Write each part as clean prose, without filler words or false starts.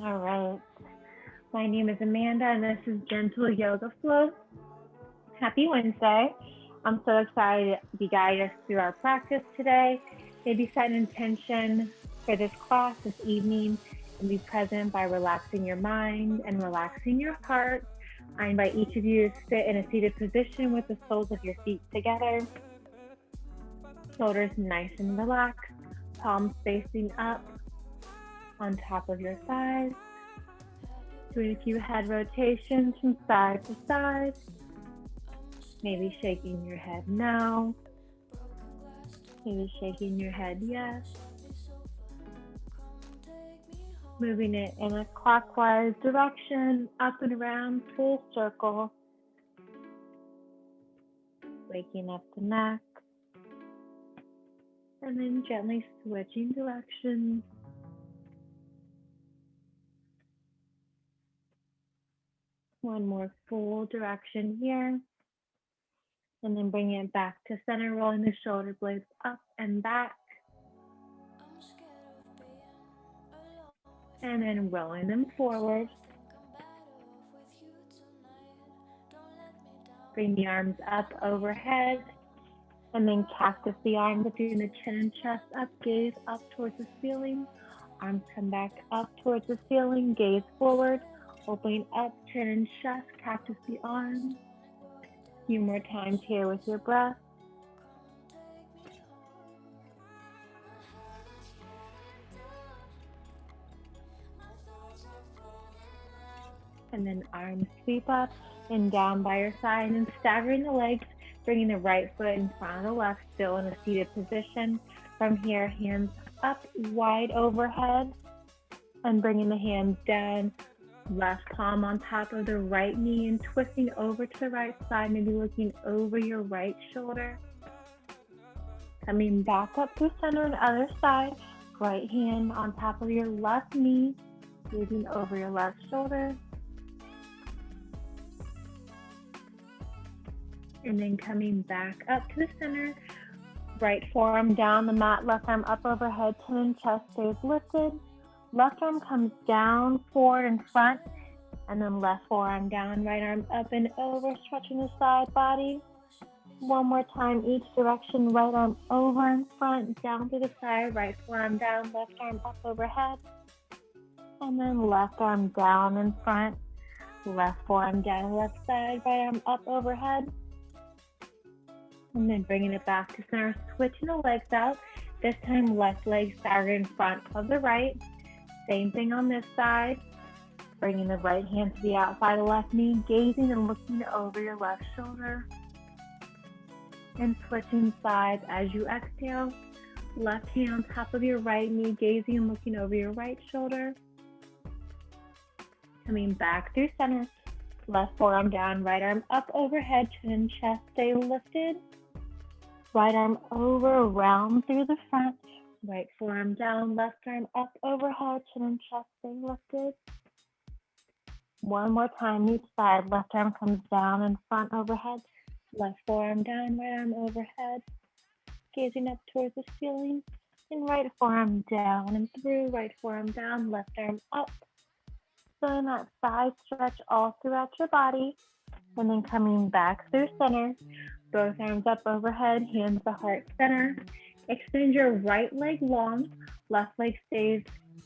All right. My name is Amanda, and this is Gentle Yoga Flow. Happy Wednesday. I'm so excited to guide us through our practice today. Maybe set an intention for this class this evening and be present by relaxing your mind and relaxing your heart. I invite each of you to sit in a seated position with the soles of your feet together, shoulders nice and relaxed, palms facing up on top of your thighs. Doing a few head rotations from side to side. Maybe shaking your head no. Maybe shaking your head yes. Moving it in a clockwise direction, up and around, full circle. Waking up the neck. And then gently switching directions. One more full direction here. And then bring it back to center, rolling the shoulder blades up and back. And then rolling them forward. Bring the arms up overhead. And then cactus the arm between the chin and chest up, gaze up towards the ceiling. Arms come back up towards the ceiling, gaze forward, opening up, chin and chest, cactus the arms. A few more times here with your breath. And then arms sweep up and down by your side and staggering the legs, bringing the right foot in front of the left, still in a seated position. From here, hands up wide overhead and bringing the hands down, left palm on top of the right knee and twisting over to the right side, maybe looking over your right shoulder. Coming back up to center on the other side, right hand on top of your left knee, gazing over your left shoulder. And then coming back up to the center, right forearm down the mat, left arm up overhead, chin and chest stays lifted. Left arm comes down, forward and front, and then left forearm down, right arm up and over, stretching the side body. One more time, each direction, right arm over and front, down to the side, right forearm down, left arm up overhead. And then left arm down in front, left forearm down, left side, right arm up overhead. And then bringing it back to center, switching the legs out. This time, left leg staggered in front of the right. Same thing on this side. Bringing the right hand to the outside of the left knee, gazing and looking over your left shoulder. And switching sides as you exhale. Left hand on top of your right knee, gazing and looking over your right shoulder. Coming back through center. Left forearm down, right arm up overhead, chin and chest stay lifted. Right arm over, round through the front. Right forearm down, left arm up overhead, chin and chest stay lifted. One more time, each side. Left arm comes down and front overhead. Left forearm down, right arm overhead. Gazing up towards the ceiling. And right forearm down and through. Right forearm down, left arm up. Feeling that side stretch all throughout your body. And then coming back through center. Both arms up overhead, hands to heart center. Extend your right leg long. Left leg stays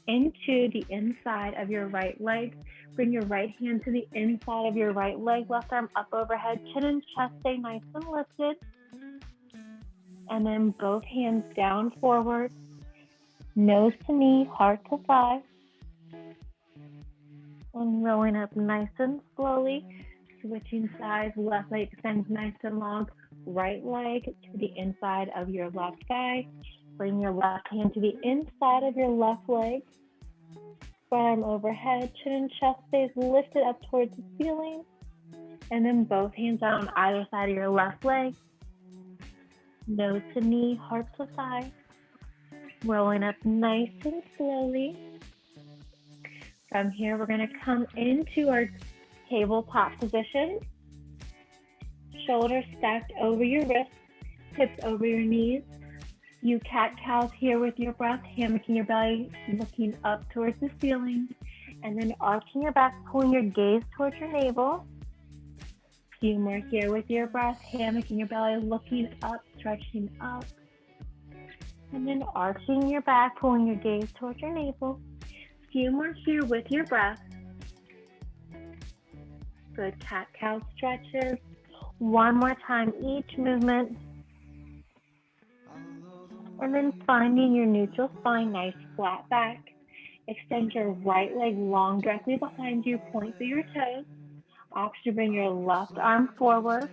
into the inside of your right leg. Bring your right hand to the inside of your right leg. Left arm up overhead, chin and chest stay nice and lifted. And then both hands down forward. Nose to knee, heart to thigh. And rolling up nice and slowly. Switching sides, left leg extends nice and long, right leg to the inside of your left thigh. Bring your left hand to the inside of your left leg. Right arm overhead, chin and chest stays lifted up towards the ceiling. And then both hands out on either side of your left leg. Nose to knee, heart to thigh. Rolling up nice and slowly. From here, we're going to come into our tabletop position. Shoulders stacked over your wrists, hips over your knees. You cat-cows here with your breath, hammocking your belly, looking up towards the ceiling. And then arching your back, pulling your gaze towards your navel. Few more here with your breath, hammocking your belly, looking up, stretching up. And then arching your back, pulling your gaze towards your navel. Few more here with your breath. Good cat-cow stretches. One more time each movement. And then finding your neutral spine, nice flat back. Extend your right leg long directly behind you, point through your toes. Option to bring your left arm forward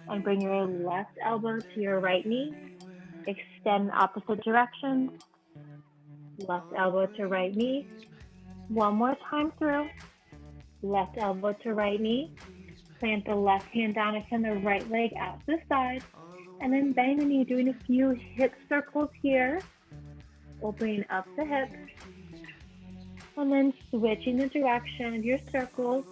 and bring your left elbow to your right knee. Extend opposite directions. Left elbow to right knee. One more time through. Left elbow to right knee. Plant the left hand down, extend the right leg out to the side. And then bend the knee, doing a few hip circles here. Opening up the hips. And then switching the direction of your circles.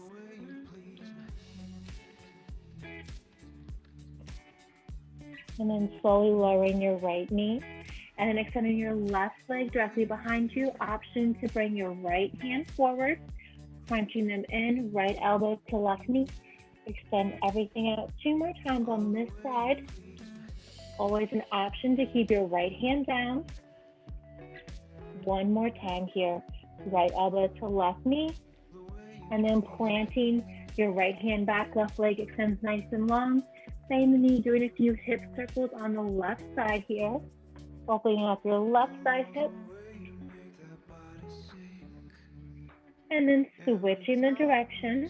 And then slowly lowering your right knee. And then extending your left leg directly behind you. Option to bring your right hand forward. Crunching them in, right elbow to left knee. Extend everything out 2 more times on this side. Always an option to keep your right hand down. 1 more time here. Right elbow to left knee. And then planting your right hand back, left leg extends nice and long. Bend the knee, doing a few hip circles on the left side here. Opening up your left side hip. And then switching the direction.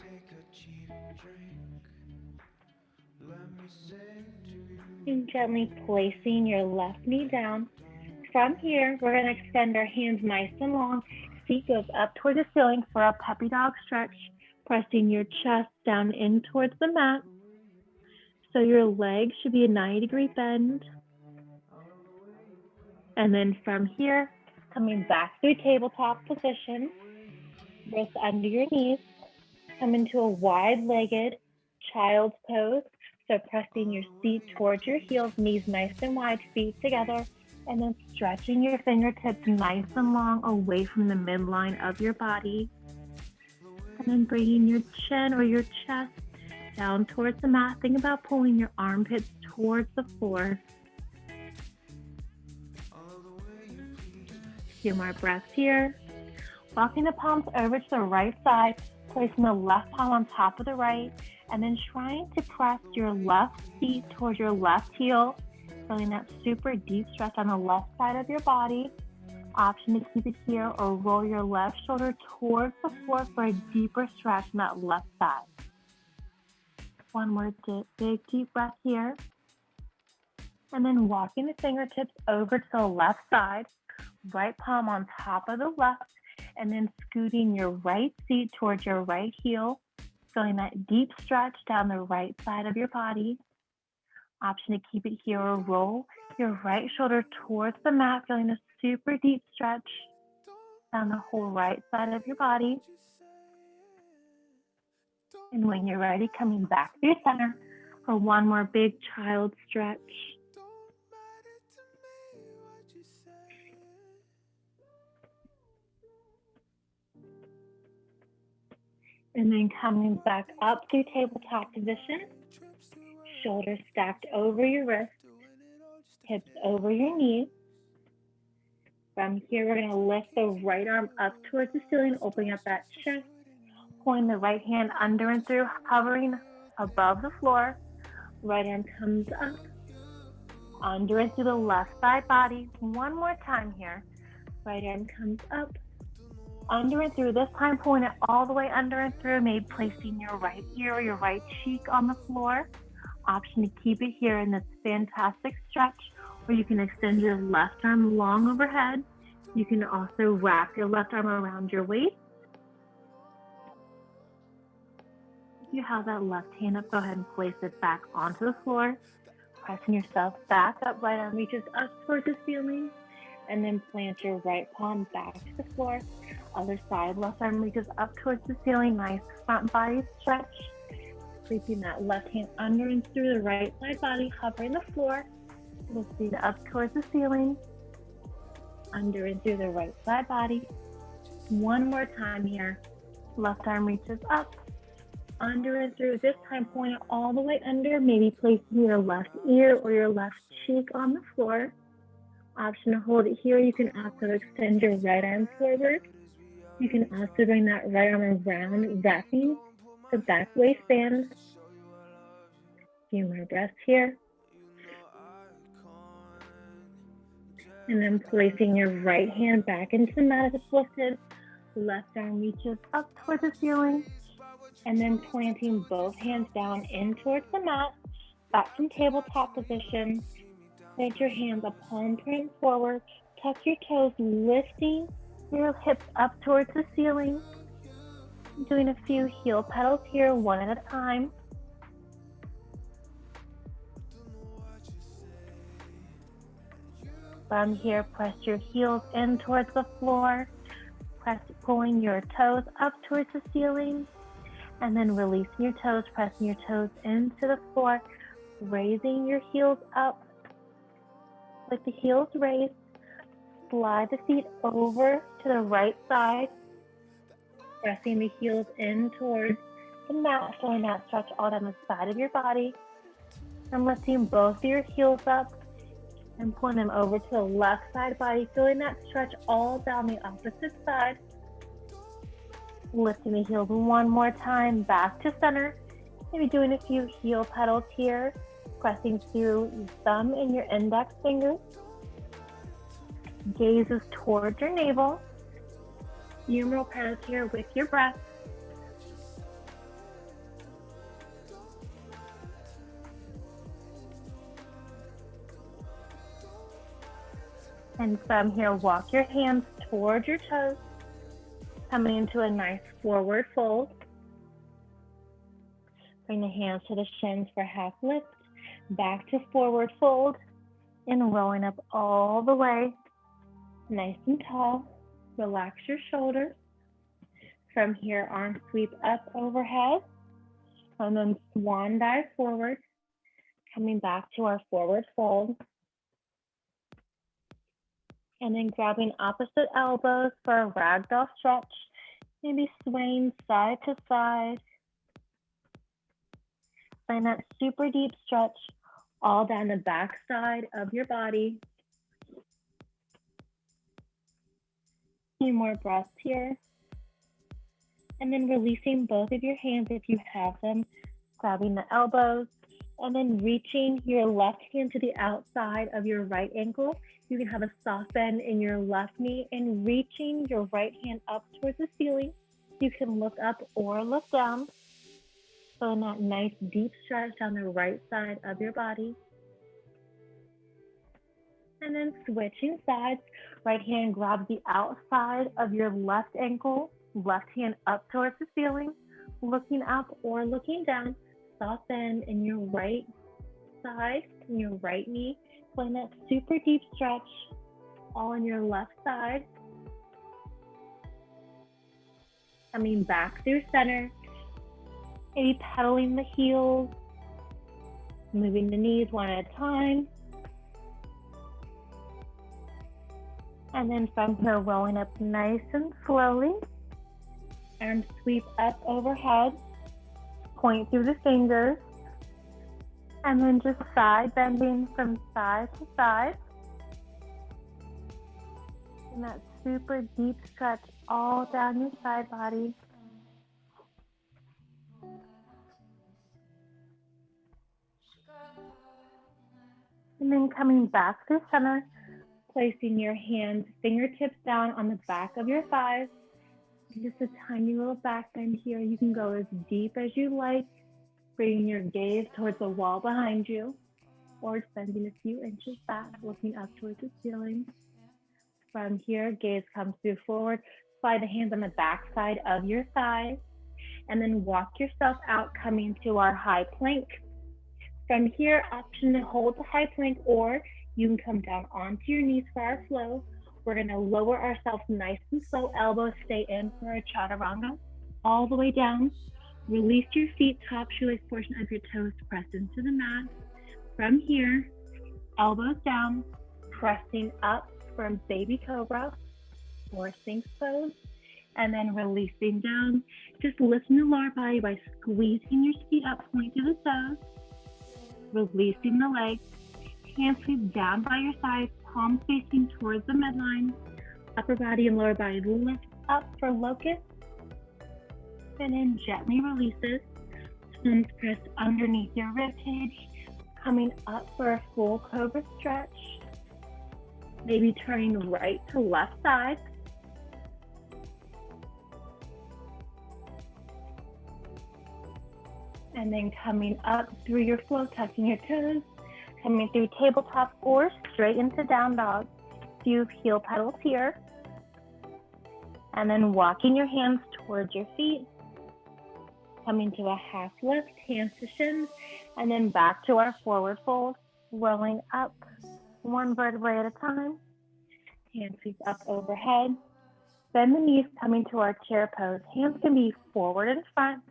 And gently placing your left knee down. From here, we're going to extend our hands nice and long. Feet goes up toward the ceiling for a puppy dog stretch, pressing your chest down in towards the mat. So your legs should be a 90-degree bend. And then from here, coming back through tabletop position, wrists under your knees, come into a wide-legged child's pose. So pressing your feet towards your heels, knees nice and wide, feet together, and then stretching your fingertips nice and long away from the midline of your body. And then bringing your chin or your chest down towards the mat. Think about pulling your armpits towards the floor. A few more breaths here. Walking the palms over to the right side, placing the left palm on top of the right, and then trying to press your left feet towards your left heel, feeling that super deep stretch on the left side of your body. Option to keep it here or roll your left shoulder towards the floor for a deeper stretch on that left side. One more big deep breath here. And then walking the fingertips over to the left side, right palm on top of the left, and then scooting your right seat towards your right heel, feeling that deep stretch down the right side of your body. Option to keep it here or roll your right shoulder towards the mat, feeling a super deep stretch down the whole right side of your body. And when you're ready, coming back to your center for one more big child stretch. And then coming back up through tabletop position, shoulders stacked over your wrists, hips over your knees. From here, we're going to lift the right arm up towards the ceiling, opening up that chest, pulling the right hand under and through, hovering above the floor. Right arm comes up, under and through the left side body. One more time here. Right arm comes up, under and through. This time, pulling it all the way under and through, maybe placing your right ear or your right cheek on the floor. Option to keep it here in this fantastic stretch, or you can extend your left arm long overhead. You can also wrap your left arm around your waist. If you have that left hand up, go ahead and place it back onto the floor. Pressing yourself back up, right arm reaches up towards the ceiling, and then plant your right palm back to the floor. Other side, left arm reaches up towards the ceiling, nice front body stretch. Sweeping that left hand under and through the right side body, hovering the floor, lifting up towards the ceiling, under and through the right side body. One more time here. Left arm reaches up, under and through. This time, point it all the way under, maybe placing your left ear or your left cheek on the floor. Option to hold it here. You can also extend your right arm forward. You can also bring that right arm around, wrapping the back waistband. A few more breaths here. And then placing your right hand back into the mat as it's lifted. Left arm reaches up towards the ceiling. And then planting both hands down in towards the mat. Back from tabletop position. Plant your hands a palm print forward. Tuck your toes, lifting your hips up towards the ceiling. Doing a few heel pedals here, one at a time. From here, press your heels in towards the floor. Pulling your toes up towards the ceiling. And then releasing your toes, pressing your toes into the floor. Raising your heels up. With the heels raised, slide the feet over to the right side. Pressing the heels in towards the mat, feeling that stretch all down the side of your body. And lifting both of your heels up and pulling them over to the left side body, feeling that stretch all down the opposite side. Lifting the heels one more time, back to center. Maybe doing a few heel pedals here, pressing through your thumb and your index fingers. Gazes towards your navel. Few more pedals here with your breath. And from here, walk your hands towards your toes, coming into a nice forward fold. Bring the hands to the shins for half lift, back to forward fold, and rolling up all the way, nice and tall. Relax your shoulders. From here, arms sweep up overhead, and then swan dive forward, coming back to our forward fold. And then grabbing opposite elbows for a ragdoll stretch, maybe swaying side to side. Find that super deep stretch all down the back side of your body. A few more breaths here. And then releasing both of your hands if you have them, grabbing the elbows, and then reaching your left hand to the outside of your right ankle. You can have a soft bend in your left knee and reaching your right hand up towards the ceiling. You can look up or look down. So in that nice deep stretch down the right side of your body. And then switching sides, right hand grabs the outside of your left ankle, left hand up towards the ceiling, looking up or looking down. Soft bend in your right side, in your right knee. Playing that super deep stretch all on your left side. Coming back through center. Maybe pedaling the heels, moving the knees one at a time. And then from here, rolling up nice and slowly. Arms sweep up overhead, point through the fingers. And then just side bending from side to side. And that super deep stretch all down your side body. And then coming back to center, placing your hands, fingertips down on the back of your thighs. Just a tiny little back bend here. You can go as deep as you like, bringing your gaze towards the wall behind you, or bending a few inches back, looking up towards the ceiling. From here, gaze comes through forward. Slide the hands on the back side of your thighs, and then walk yourself out, coming to our high plank. From here, option to hold the high plank, or you can come down onto your knees for our flow. We're gonna lower ourselves nice and slow, elbows stay in for a chaturanga, all the way down. Release your feet, top shoelace portion of your toes, press into the mat. From here, elbows down, pressing up from baby cobra or sphinx pose. and then releasing down. Just lifting the lower body by squeezing your feet up, point to the toes, releasing the legs, hands sweep down by your sides, palms facing towards the midline, upper body and lower body lift up for locust, and then gently releases, palms pressed underneath your rib cage, coming up for a full cobra stretch, maybe turning right to left side. And then coming up through your flow, tucking your toes, coming through tabletop or straight into down dog. Few heel pedals here. And then walking your hands towards your feet, coming to a half lift, hands to shins, and then back to our forward fold, rolling up one vertebrae at a time. Hands sweep up overhead. Bend the knees, coming to our chair pose. Hands can be forward and front.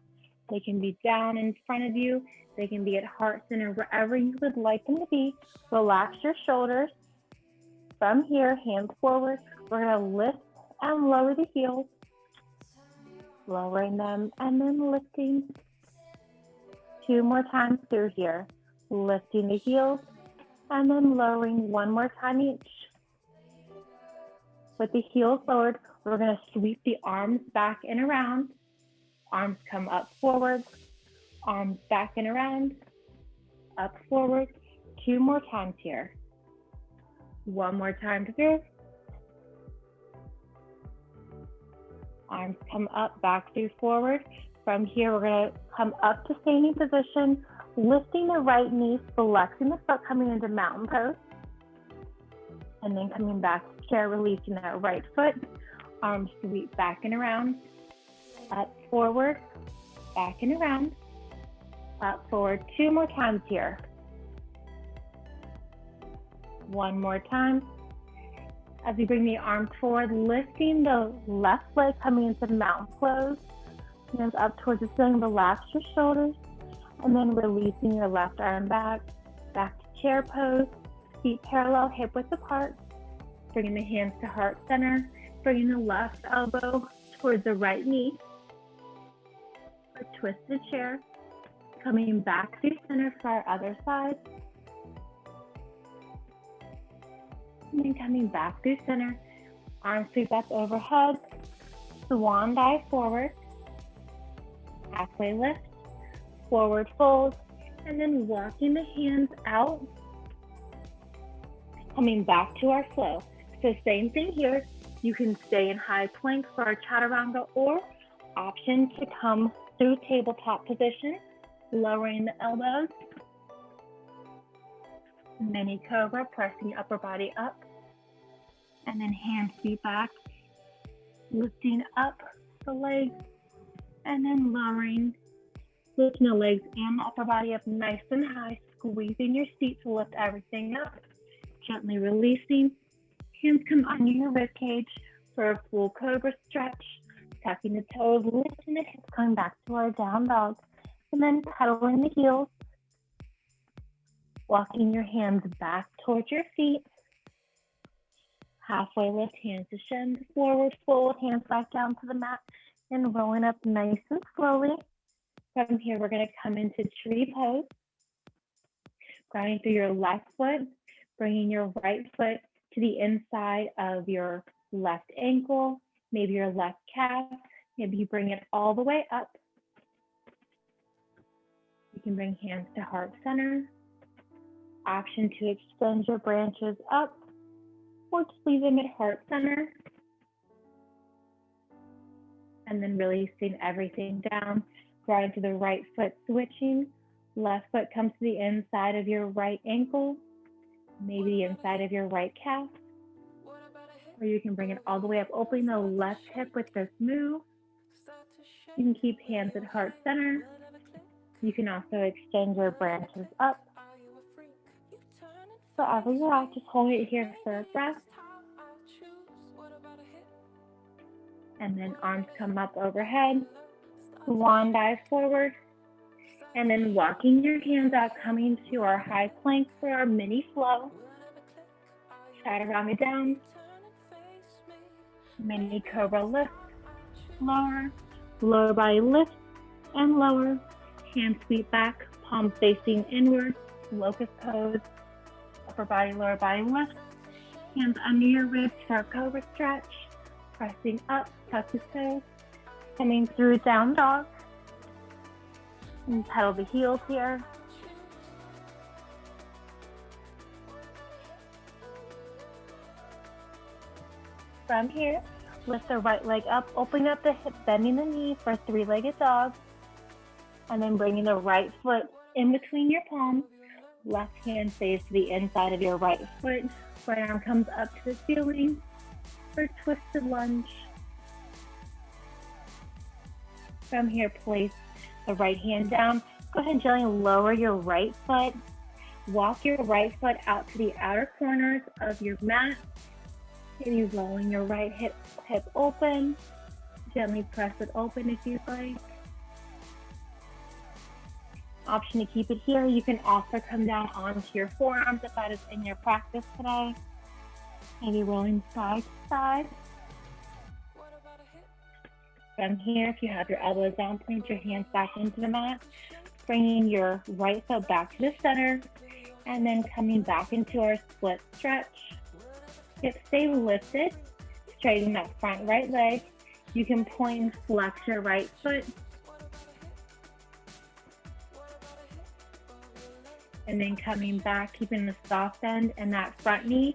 They can be down in front of you. They can be at heart center, wherever you would like them to be. Relax your shoulders. From here, hands forward. We're gonna lift and lower the heels. Lowering them and then lifting. 2 more times through here. Lifting the heels and then lowering 1 more time each. With the heels lowered, we're gonna sweep the arms back and around. Arms come up forward, arms back and around, up forward. 2 more times here. 1 more time through. Arms come up, back through forward. From here, we're gonna come up to standing position, lifting the right knee, flexing the foot, coming into mountain pose. And then coming back to chair, releasing that right foot. Arms sweep back and around. Up, forward, back and around, up, forward. 2 more times here. 1 more time. As you bring the arms forward, lifting the left leg, coming into mountain pose. Hands up towards the ceiling, relax your shoulders, and then releasing your left arm back to chair pose. Feet parallel, hip width apart. Bringing the hands to heart center, bringing the left elbow towards the right knee. Twist the chair, coming back to center for our other side. And then coming back through center, arms sweep up overhead, swan dive forward, halfway lift, forward fold, and then walking the hands out, coming back to our flow. So same thing here, you can stay in high plank for our chaturanga or option to come through tabletop position, lowering the elbows. Mini cobra, pressing upper body up. And then hands sweep back, lifting up the legs, and then lowering, lifting the legs and the upper body up nice and high, squeezing your seat to lift everything up. Gently releasing. Hands come under your rib cage for a full cobra stretch. Tucking the toes, lifting the hips, coming back to our down dog, and then pedaling the heels, walking your hands back towards your feet, halfway lift, hands to shins, forward fold, hands back down to the mat, and rolling up nice and slowly. From here, we're gonna come into tree pose, grounding through your left foot, bringing your right foot to the inside of your left ankle, maybe your left calf, maybe you bring it all the way up. You can bring hands to heart center. Option to extend your branches up or just leave them at heart center. And then releasing everything down, grounding to the right foot, switching. Left foot comes to the inside of your right ankle, maybe the inside of your right calf. Or you can bring it all the way up, opening the left hip with this move. You can keep hands at heart center. You can also extend your branches up. So wherever you're at, just hold it here for a breath. And then arms come up overhead. Swan dive forward. And then walking your hands out, coming to our high plank for our mini flow. Chaturanga down. Mini cobra lift. lower, lower body lift and lower, hands sweep back, palms facing inward, locust pose, upper body, lower body lift, hands under your ribs for a cobra stretch, pressing up, tuck the toes, coming through down dog, and pedal the heels here. From here, lift the right leg up, opening up the hip, bending the knee for three-legged dog, and then bringing the right foot in between your palms. Left hand stays to the inside of your right foot. Right arm comes up to the ceiling for twisted lunge. From here, place the right hand down. Go ahead and gently lower your right foot. Walk your right foot out to the outer corners of your mat. Maybe rolling your right hip open. Gently press it open if you'd like. Option to keep it here. You can also come down onto your forearms if that is in your practice today. Maybe rolling side to side. From here, if you have your elbows down, point your hands back into the mat, bringing your right foot back to the center, and then coming back into our split stretch. Hips stay lifted, straighten that front right leg. You can point and flex your right foot. And then coming back, keeping the soft bend and that front knee.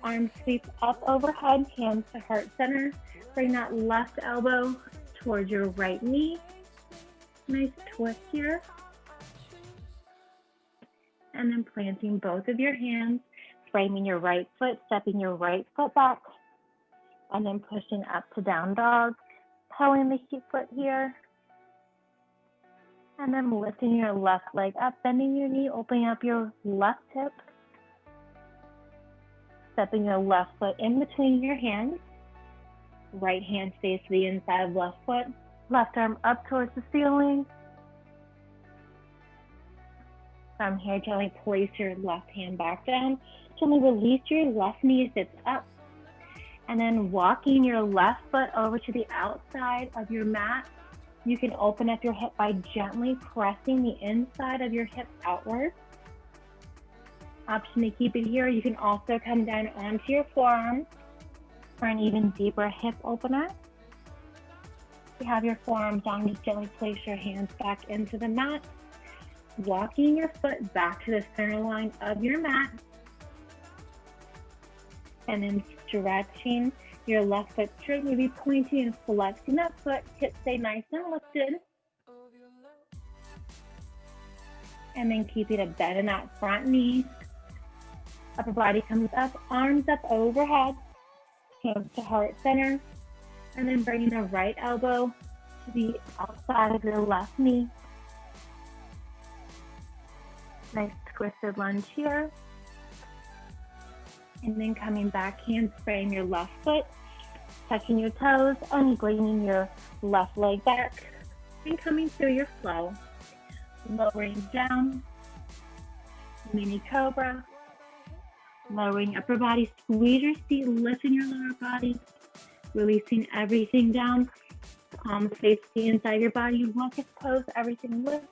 Arms sweep up overhead, hands to heart center. Bring that left elbow towards your right knee. Nice twist here. And then planting both of your hands, framing your right foot, stepping your right foot back, and then pushing up to down dog, pulling the foot here, and then lifting your left leg up, bending your knee, opening up your left hip, stepping your left foot in between your hands, right hand stays to the inside of left foot, left arm up towards the ceiling. From here, gently place your left hand back down. Gently release your left knee as it's up. And then walking your left foot over to the outside of your mat. You can open up your hip by gently pressing the inside of your hip outward. Option to keep it here. You can also come down onto your forearms for an even deeper hip opener. If you have your forearms down, just gently place your hands back into the mat. Walking your foot back to the center line of your mat. And then stretching your left foot straight, maybe pointing and flexing that foot. Hips stay nice and lifted. And then keeping a bend in that front knee. Upper body comes up, arms up overhead, hands to heart center. And then bringing the right elbow to the outside of your left knee. Nice twisted lunge here. And then coming back, hands frame your left foot, touching your toes and leaning your left leg back and coming through your flow. Lowering down, mini cobra, lowering upper body, squeeze your seat, lifting your lower body, releasing everything down, palms face the inside of your body, locust pose, everything lifts.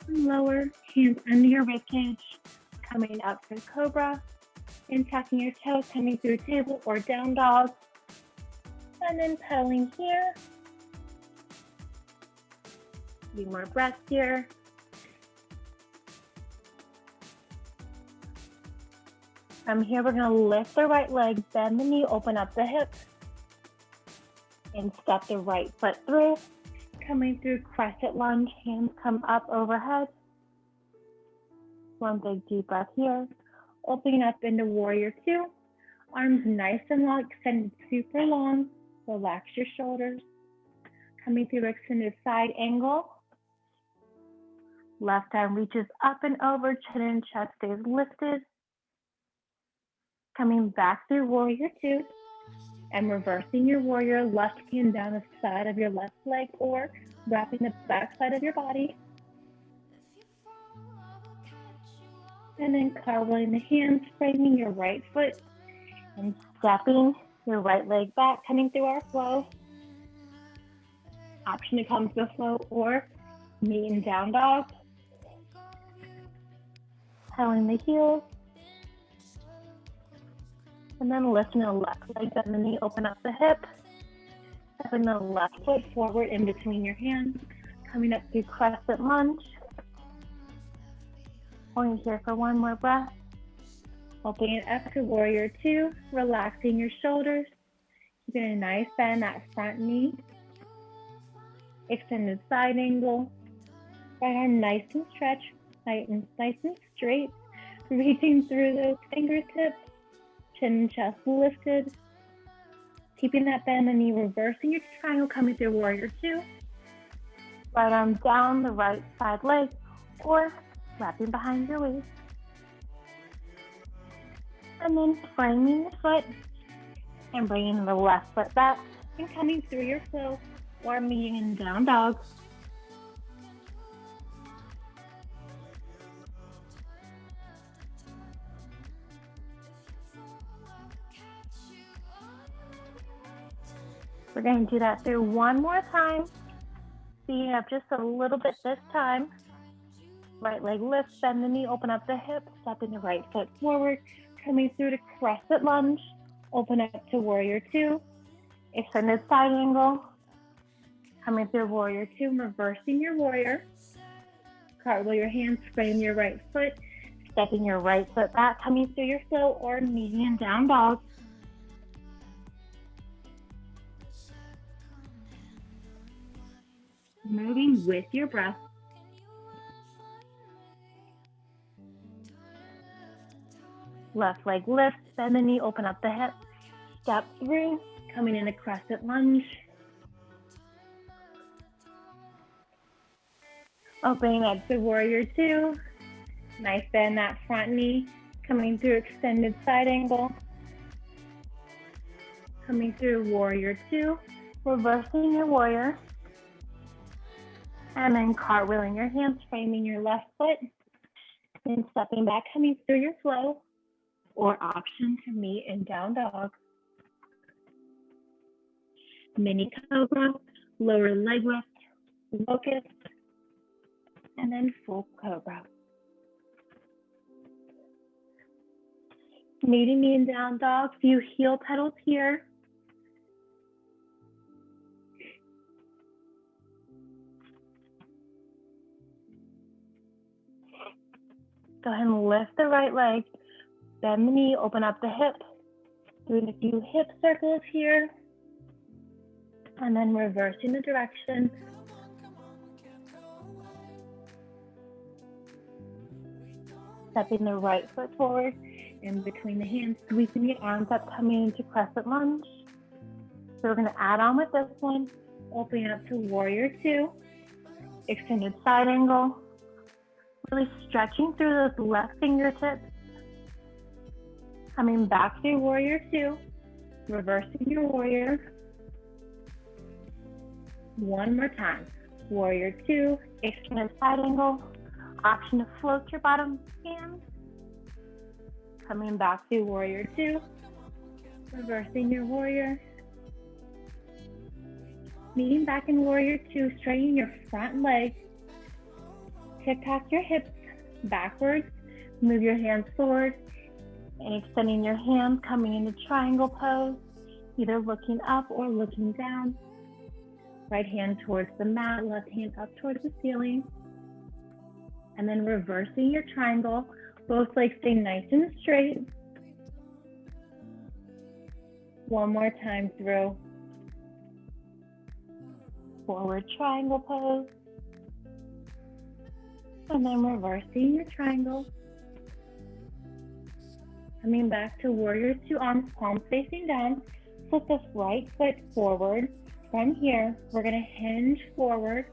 Lower, hands under your ribcage, coming up for cobra, and tucking your toes, coming through table or down dog, and then pedaling here. A few more breaths here. From here, we're gonna lift the right leg, bend the knee, open up the hip, and step the right foot through. Coming through crescent lunge, hands come up overhead. One big deep breath here. Opening up into warrior two. Arms nice and long, extended super long. Relax your shoulders. Coming through extended side angle. Left arm reaches up and over, chin and chest stays lifted. Coming back through warrior two. And reversing your warrior, left hand down the side of your left leg or wrapping the back side of your body. And then cartwheeling the hands, framing your right foot and stepping your right leg back, coming through our flow. Option to come to the flow or meet in down dog. Toeing the heels. And then lifting the left leg, bend the knee, open up the hip. Stepping the left foot forward in between your hands. Coming up through crescent lunge. Holding here for one more breath. Opening it up to warrior two, relaxing your shoulders. Keeping a nice bend at front knee. Extended side angle. Right arm nice and stretched, nice and straight. Reaching through those fingertips. Chin and chest lifted. Keeping that bend in the knee, reversing your triangle, coming through warrior two. Right arm down the right side leg, or wrapping behind your waist. And then framing the foot and bringing the left foot back and coming through your flow or meeting in down dog. We're going to do that through one more time. Speeding up just a little bit this time. Right leg lifts, bend the knee, open up the hip, stepping the right foot forward, coming through to crescent lunge, open up to warrior two, extended side angle, coming through warrior two, reversing your warrior, cartwheel your hands, frame your right foot, stepping your right foot back, coming through your flow or medium down dog. Moving with your breath. Left leg lifts, bend the knee, open up the hip, step through, coming in a crescent lunge. Opening up to warrior two. Nice bend that front knee, coming through extended side angle. Coming through warrior two, reversing your warrior. And then cartwheeling your hands, framing your left foot, and stepping back, coming through your flow, or option to meet in down dog. Mini cobra, lower leg lift, locust, and then full cobra. Meeting me in down dog, few heel petals here. Go ahead and lift the right leg, bend the knee, open up the hip, doing a few hip circles here, and then reversing the direction. Stepping the right foot forward, in between the hands, sweeping the arms up, coming into crescent lunge. So we're gonna add on with this one, opening up to warrior two, extended side angle, really stretching through those left fingertips, coming back through warrior two, reversing your warrior. One more time, warrior two, extended side angle, option to float your bottom hand, coming back through warrior two, reversing your warrior. Meeting back in warrior two, straightening your front leg. Tip past your hips backwards, move your hands forward, and extending your hands, coming into triangle pose, either looking up or looking down. Right hand towards the mat, left hand up towards the ceiling. And then reversing your triangle, both legs stay nice and straight. One more time through. Forward triangle pose. And then reversing your triangle. Coming back to warrior two, arms palms facing down. Flip this right foot forward. From here, we're gonna hinge forward.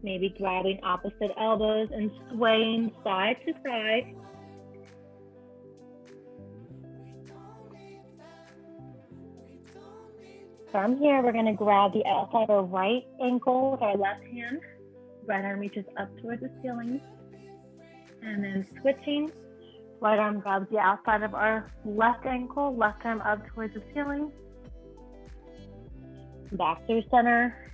Maybe grabbing opposite elbows and swaying side to side. From here, we're gonna grab the outside of our right ankle with our left hand. Right arm reaches up towards the ceiling. And then switching, right arm grabs the outside of our left ankle, left arm up towards the ceiling. Back through center.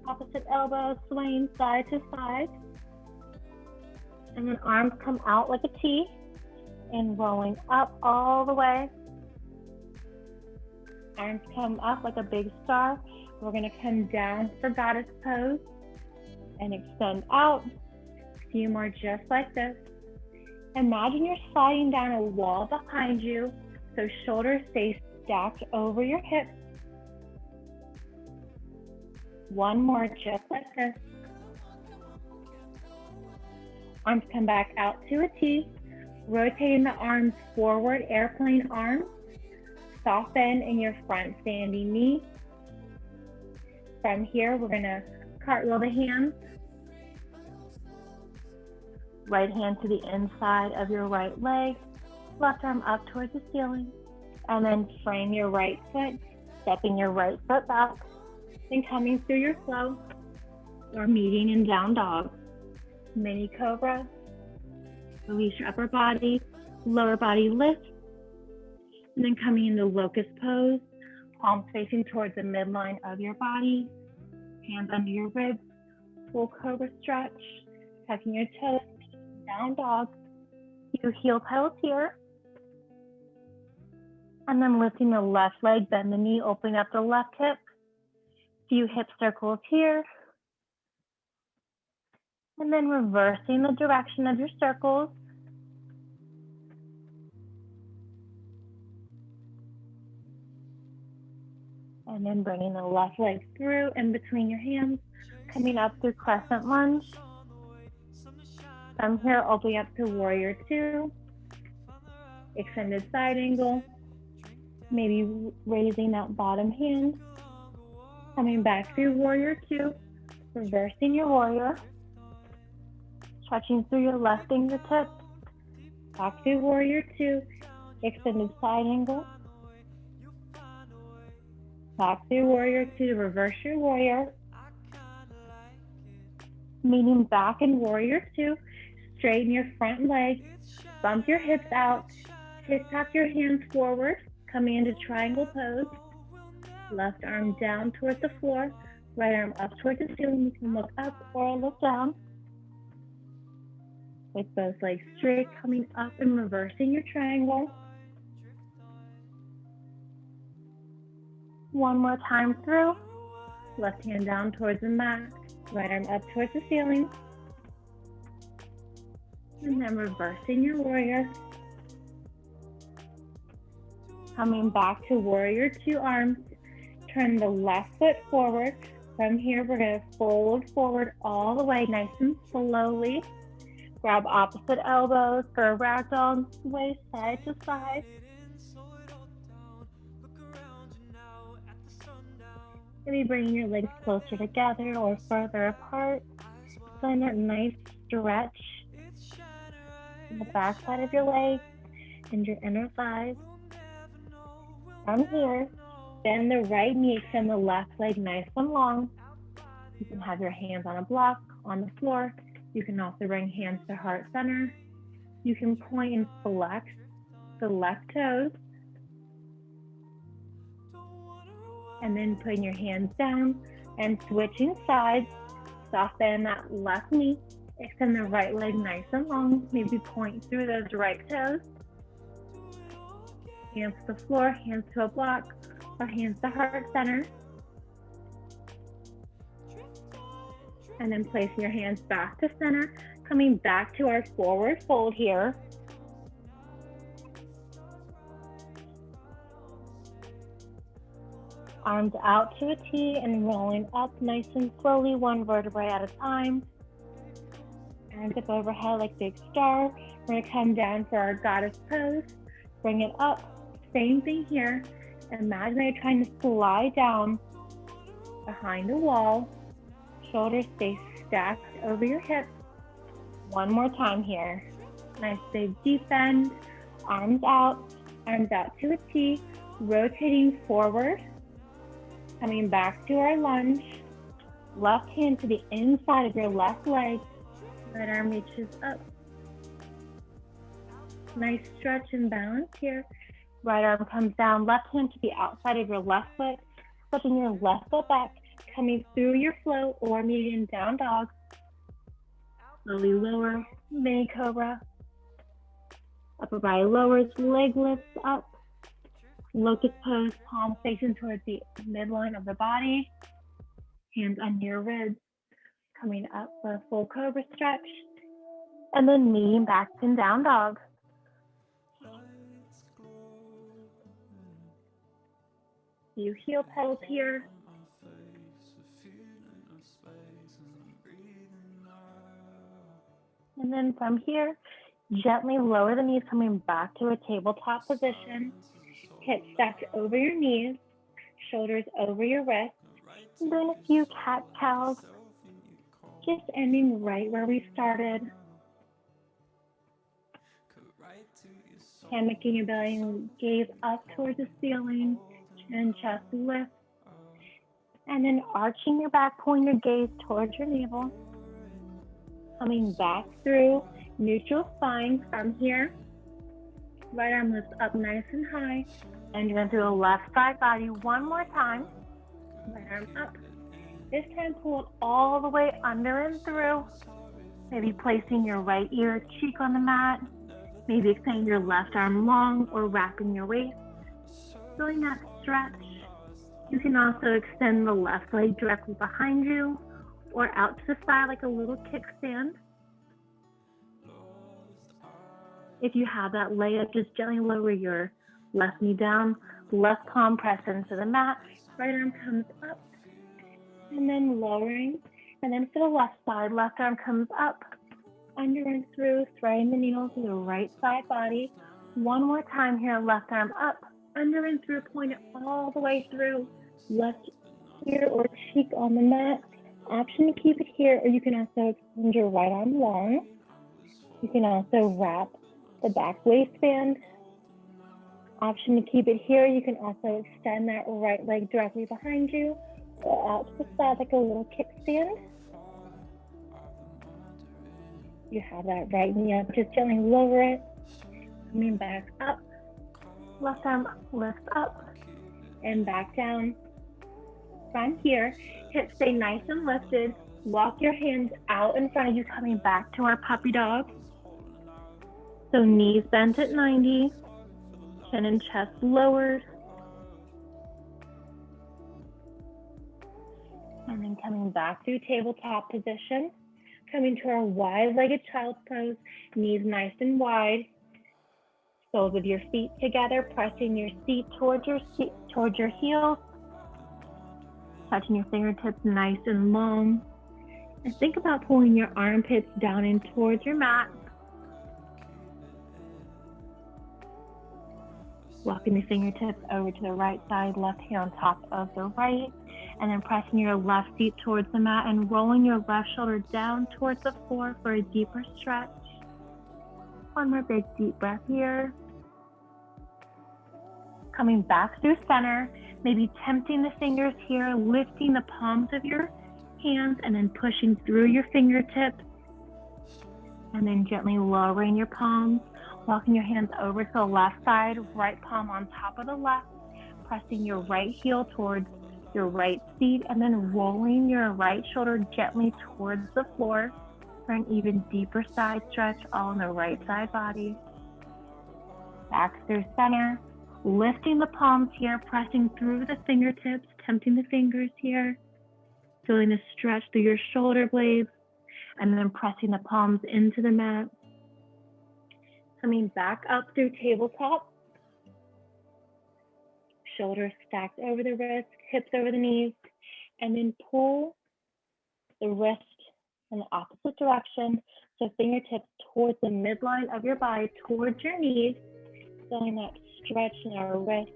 Opposite elbow, swaying side to side. And then arms come out like a T and rolling up all the way. Arms come up like a big star. We're going to come down for goddess pose and extend out. A few more just like this. Imagine you're sliding down a wall behind you, so shoulders stay stacked over your hips. One more just like this. Arms come back out to a T, rotating the arms forward, airplane arms. Soft bend in your front standing knee. From here, we're gonna cartwheel the hands. Right hand to the inside of your right leg, left arm up towards the ceiling, and then frame your right foot, stepping your right foot back, then coming through your flow, or meeting in down dog. Mini cobra, release your upper body, lower body lift, and then coming into locust pose, palms facing towards the midline of your body, hands under your ribs, full cobra stretch, tucking your toes, down dog, few heel petals here, and then lifting the left leg, bend the knee, opening up the left hip, few hip circles here, and then reversing the direction of your circles. And then bringing the left leg through in between your hands, coming up through crescent lunge. From here, opening up to warrior two, extended side angle, maybe raising that bottom hand, coming back through warrior two, reversing your warrior, stretching through your left fingertips, back through warrior two, extended side angle, back through warrior two to reverse your warrior, meeting back in warrior two, straighten your front leg, bump your hips out, hip tap your hands forward, coming into triangle pose, left arm down towards the floor, right arm up towards the ceiling. You can look up or look down. With both legs straight, coming up and reversing your triangle. One more time through. Left hand down towards the mat, right arm up towards the ceiling. And then reversing your warrior. Coming back to warrior two arms. Turn the left foot forward. From here, we're going to fold forward all the way, nice and slowly. Grab opposite elbows for a ragdoll, sway side to side. Maybe bringing your legs closer together or further apart. Find that nice stretch in the back side of your leg and your inner thighs. From here, bend the right knee, extend the left leg nice and long. You can have your hands on a block on the floor. You can also bring hands to heart center. You can point and flex the left toes. And then putting your hands down and switching sides. Soft bend that left knee. Extend the right leg nice and long. Maybe point through those right toes. Hands to the floor, hands to a block, or hands to heart center. And then placing your hands back to center, coming back to our forward fold here. Arms out to a T and rolling up nice and slowly, one vertebrae at a time. Arms up overhead like big star. We're gonna come down for our goddess pose. Bring it up, same thing here. Imagine you're trying to slide down behind a wall. Shoulders stay stacked over your hips. One more time here. Nice big deep bend. Arms out to a T. Rotating forward. Coming back to our lunge. Left hand to the inside of your left leg. Right arm reaches up. Nice stretch and balance here. Right arm comes down. Left hand to the outside of your left foot. flipping your left foot back, coming through your flow or median down dog. Slowly lower, mini cobra. Upper body lowers, leg lifts up. Locust pose, palms facing towards the midline of the body. Hands under your ribs, coming up for a full cobra stretch. And then medium back and down dog. You heel pedals here. And then from here, gently lower the knees, coming back to a tabletop position. Hips stacked over your knees, shoulders over your wrists. And doing a few cat-cows, just ending right where we started. Hammocking your belly and gaze up towards the ceiling, chin, chest lift. And then arching your back, pulling your gaze towards your navel. Coming back through neutral spine from here. Right arm lifts up nice and high. And you're going to do the left side body one more time. Right arm up. This time pull it all the way under and through. Maybe placing your right ear or cheek on the mat. Maybe extending your left arm long or wrapping your waist. Feeling that stretch. You can also extend the left leg directly behind you or out to the side like a little kickstand. If you have that leg up, just gently lower your left knee down, left palm press into the mat, right arm comes up, and then lowering. And then for the left side, left arm comes up, under and through, threading the needle to the right side body. One more time here, left arm up, under and through, point it all the way through. Left ear or cheek on the mat. Option to keep it here, or you can also extend your right arm long. You can also wrap the back waistband. Option to keep it here, you can also extend that right leg directly behind you or out to the side like a little kickstand. You have that right knee up, just gently lower it, coming back up. Left arm lifts up and back down. From here, hips stay nice and lifted. Walk your hands out in front of you, coming back to our puppy dog. So knees bent at 90, chin and chest lowered. And then coming back through tabletop position, coming to our wide-legged child's pose, knees nice and wide. Soles of your feet together, pressing your seat towards your heels. Touching your fingertips nice and long. And think about pulling your armpits down and towards your mat. Walking the fingertips over to the right side, left hand on top of the right. And then pressing your left feet towards the mat and rolling your left shoulder down towards the floor for a deeper stretch. One more big deep breath here. Coming back through center, maybe tempting the fingers here, lifting the palms of your hands and then pushing through your fingertips. And then gently lowering your palms, walking your hands over to the left side, right palm on top of the left, pressing your right heel towards your right seat, and then rolling your right shoulder gently towards the floor for an even deeper side stretch, all on the right side body. Back through center. Lifting the palms here, pressing through the fingertips, tempting the fingers here, feeling a stretch through your shoulder blades, and then pressing the palms into the mat. Coming back up through tabletop, shoulders stacked over the wrists, hips over the knees, and then pull the wrist in the opposite direction, so fingertips towards the midline of your body, towards your knees, feeling that stretch in our wrist.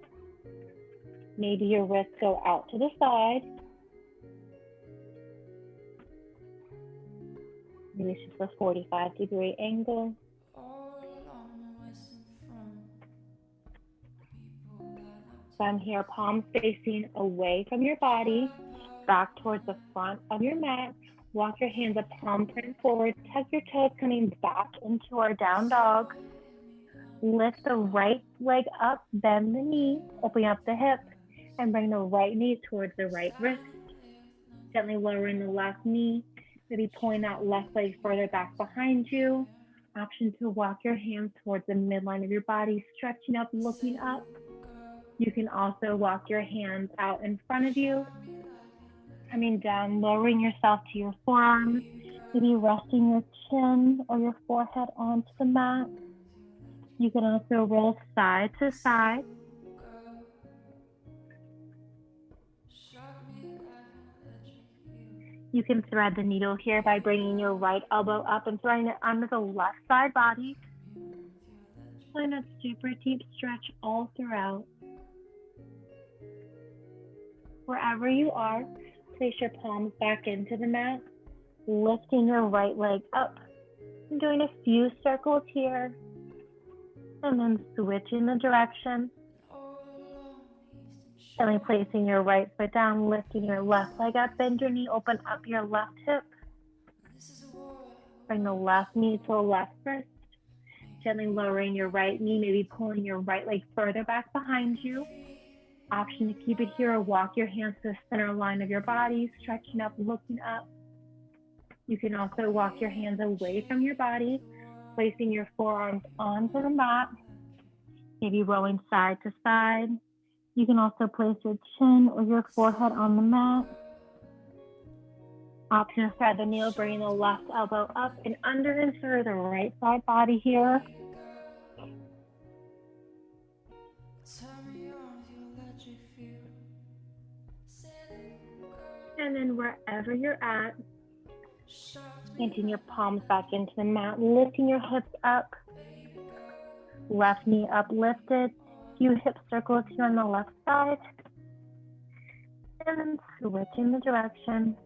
Maybe your wrists go out to the side. Maybe it's just a 45-degree angle. From here, palms facing away from your body, back towards the front of your mat. Walk your hands up, palm print forward. Tuck your toes, coming back into our down dog. Lift the right leg up, bend the knee, open up the hip. And bring the right knee towards the right wrist. Gently lowering the left knee. Maybe pulling that left leg further back behind you. Option to walk your hands towards the midline of your body, stretching up, looking up. You can also walk your hands out in front of you, coming down, lowering yourself to your forearms, maybe resting your chin or your forehead onto the mat. You can also roll side to side. You can thread the needle here by bringing your right elbow up and threading it under the left side body. Find a super deep stretch all throughout. Wherever you are, place your palms back into the mat, lifting your right leg up, and doing a few circles here, and then switching the direction. Gently placing your right foot down, lifting your left leg up, bend your knee, open up your left hip. Bring the left knee to the left wrist. Gently lowering your right knee, maybe pulling your right leg further back behind you. Option to keep it here or walk your hands to the center line of your body, stretching up, looking up. You can also walk your hands away from your body, placing your forearms onto the mat, maybe rolling side to side. You can also place your chin or your forehead on the mat. Option to thread the needle, bringing the left elbow up and under and through the right side body here. And then wherever you're at, planting your palms back into the mat, lifting your hips up, left knee uplifted, few hip circles here on the left side, and then switching the direction.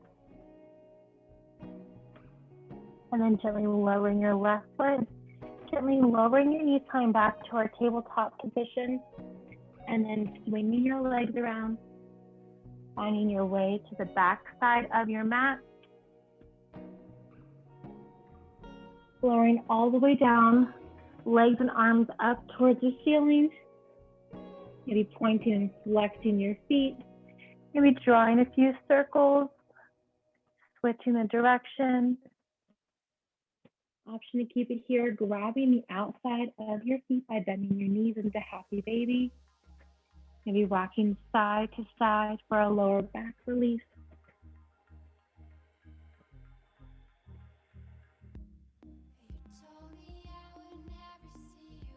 And then gently lowering your left foot, gently lowering your knees, coming back to our tabletop position, and then swinging your legs around, finding your way to the back side of your mat, lowering all the way down, legs and arms up towards the ceiling, maybe pointing and flexing your feet, maybe drawing a few circles, switching the direction. Option to keep it here, grabbing the outside of your feet by bending your knees into happy baby. Maybe rocking side to side for a lower back release.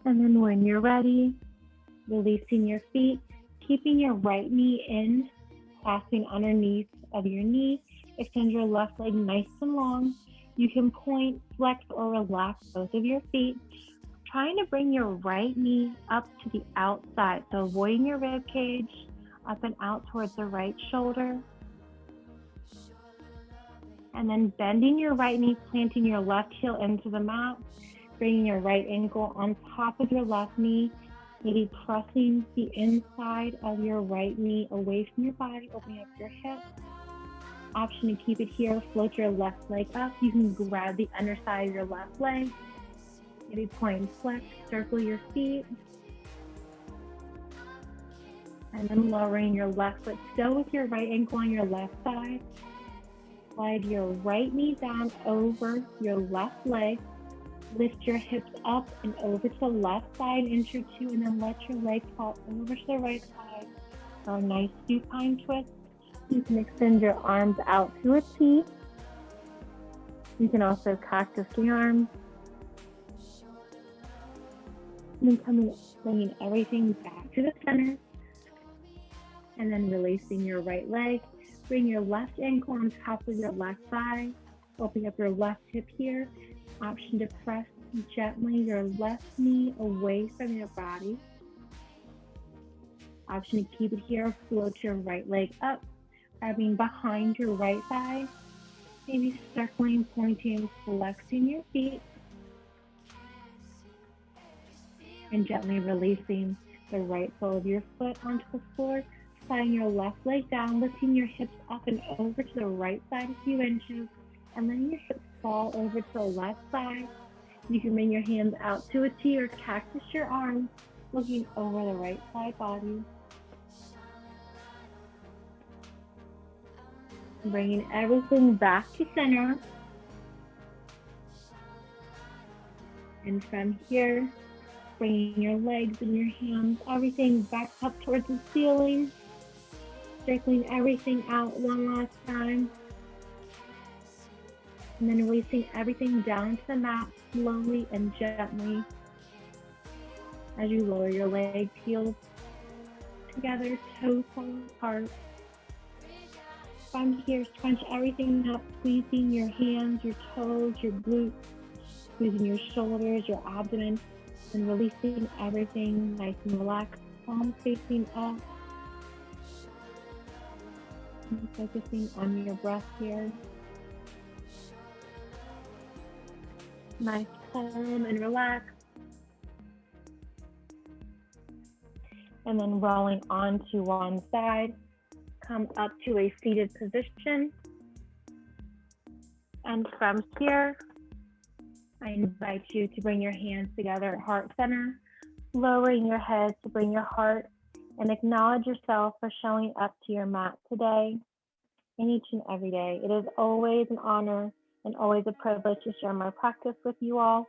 And then when you're ready, releasing your feet, keeping your right knee in, clasping underneath of your knee. Extend your left leg nice and long. You can point, flex, or relax both of your feet, trying to bring your right knee up to the outside, so avoiding your rib cage, up and out towards the right shoulder. And then bending your right knee, planting your left heel into the mat, bringing your right ankle on top of your left knee, maybe pressing the inside of your right knee away from your body, opening up your hip. Option to keep it here, float your left leg up. You can grab the underside of your left leg, maybe point and flex, circle your feet. And then lowering your left foot, still with your right ankle on your left side. Slide your right knee down over your left leg. Lift your hips up and over to the left side, inch or two, and then let your leg fall over to the right side for a nice supine twist. You can extend your arms out to a T. You can also cactus the arms. And then bringing everything back to the center. And then releasing your right leg. Bring your left ankle on top of your left thigh. Opening up your left hip here. Option to press gently your left knee away from your body. Option to keep it here, float your right leg up, grabbing behind your right thigh, maybe circling, pointing, flexing your feet, and gently releasing the right sole of your foot onto the floor, sliding your left leg down, lifting your hips up and over to the right side a few inches, and letting your hips fall over to the left side. You can bring your hands out to a T or cactus your arms, looking over the right side body. Bringing everything back to center. And from here, bringing your legs and your hands, everything back up towards the ceiling. Circling everything out one last time. And then releasing everything down to the mat slowly and gently as you lower your legs, heels together, toes fall apart. From here, scrunch everything up, squeezing your hands, your toes, your glutes, squeezing your shoulders, your abdomen, and releasing everything nice and relaxed, palms facing up. And focusing on your breath here. Nice, calm and relaxed. And then rolling onto one side, come up to a seated position. And from here, I invite you to bring your hands together at heart center, lowering your head to bring your heart, and acknowledge yourself for showing up to your mat today and each and every day. It is always an honor and always a privilege to share my practice with you all.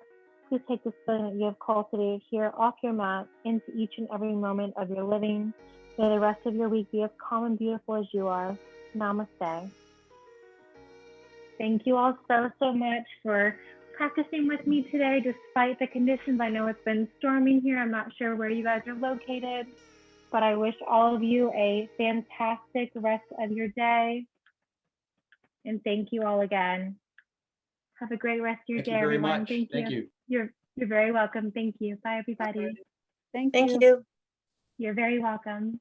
Please take this feeling that you have cultivated here off your mat into each and every moment of your living. May the rest of your week be as calm and beautiful as you are. Namaste. Thank you all so much for practicing with me today, despite the conditions. I know it's been storming here. I'm not sure where you guys are located, but I wish all of you a fantastic rest of your day. And thank you all again. Have a great rest of your day, everyone. Thank you. You're very welcome. Thank you. Bye, everybody. Thank you. You're very welcome.